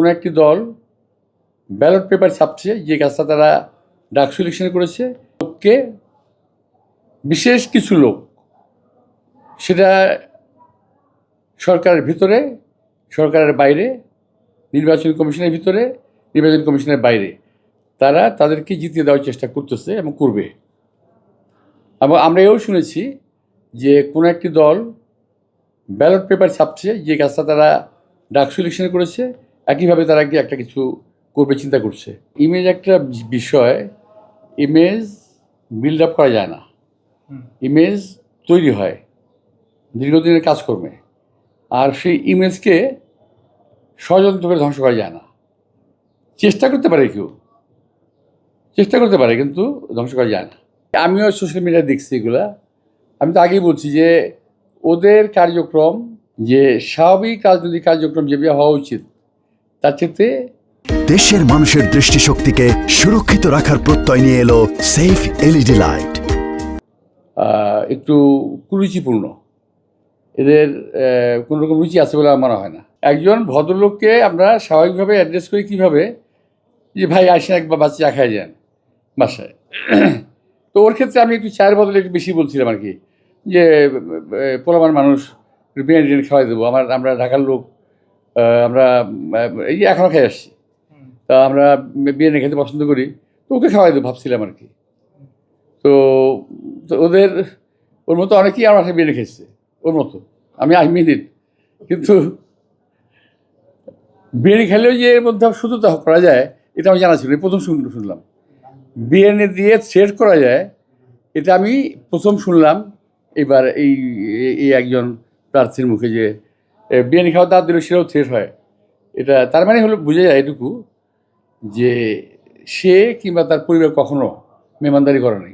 কোনো একটি দল ব্যালট পেপার ছাপছে, যে কাজটা তারা ডাকসু ইলেকশনে করেছে, লোককে বিশেষ কিছু লোক সেটা সরকারের ভিতরে, সরকারের বাইরে, নির্বাচন কমিশনের ভিতরে, নির্বাচন কমিশনের বাইরে তারা তাদেরকে জিতিয়ে দেওয়ার চেষ্টা করতেছে এবং করবে। এবং আমরা এও শুনেছি যে কোনো একটি দল ব্যালট পেপার ছাপছে, যে কাজটা তারা ডাকসু ইলেকশনে করেছে, একইভাবে তারা কি একটা কিছু করবে চিন্তা করছে। ইমেজ একটা বিষয়, ইমেজ বিল্ড আপ করা যায় না, ইমেজ তৈরি হয় দীর্ঘদিনের কাজকর্মে, আর সেই ইমেজকে ষড়যন্ত্র করে ধ্বংস করা যায় না। চেষ্টা করতে পারে কেউ, চেষ্টা করতে পারে, কিন্তু ধ্বংস করা যায় না। আমিও সোশ্যাল মিডিয়ায় দেখছি এগুলা। আমি তো আগেই বলছি যে ওদের কার্যক্রম, যে স্বাভাবিক রাজনৈতিক কার্যক্রম যেভাবে হওয়া উচিত তার চেয়ে দেশের মানুষের দৃষ্টিশক্তিকে সুরক্ষিত রাখার প্রত্যয় নিয়ে এলো সেফ এলইডি লাইট। একটু কুরুচিপূর্ণ, এদের কোনো রকম রুচি আছে বলে আমার মনে হয় না। একজন ভদ্রলোককে আমরা স্বাভাবিকভাবে অ্যাড্রেস করি কীভাবে, যে ভাই আসেন একবার বাচ্চা চা খাই যান বাসায়। তো ওর ক্ষেত্রে আমি একটু চায়ের বদলে একটু বেশি বলছিলাম আর কি, যে পোলামান মানুষ বিরিয়ানি টিরিয়ানি খাওয়াই দেবো, আমরা ঢাকার লোক, আমরা এই যে এখনও খেয়ে আসছি, তা আমরা বিরিয়ানি খেতে পছন্দ করি, তো ওকে খাওয়াই দেবো ভাবছিলাম আর কি। তো ওর মতো অনেকেই আমার সাথে বিরিয়ানি খেয়েছে, ওর মতো, আই মিন ইট। কিন্তু বিরিয়ানি খেলেও যে এর মধ্যে শুধুতা করা যায় এটা আমি জানা ছিল, প্রথম শুনলাম। বিরিয়ানি দিয়ে থ্রেট করা যায় এটা আমি প্রথম শুনলাম এবার এই একজন প্রার্থীর মুখে, যে বিরিয়ানি খাওয়া দাঁত দিলে সেটাও থ্রেট হয়। এটা তার মানে হলো বোঝা যায় এটুকু যে সে কিংবা তার পরিবার কখনো মেহমানদারি করে নাই।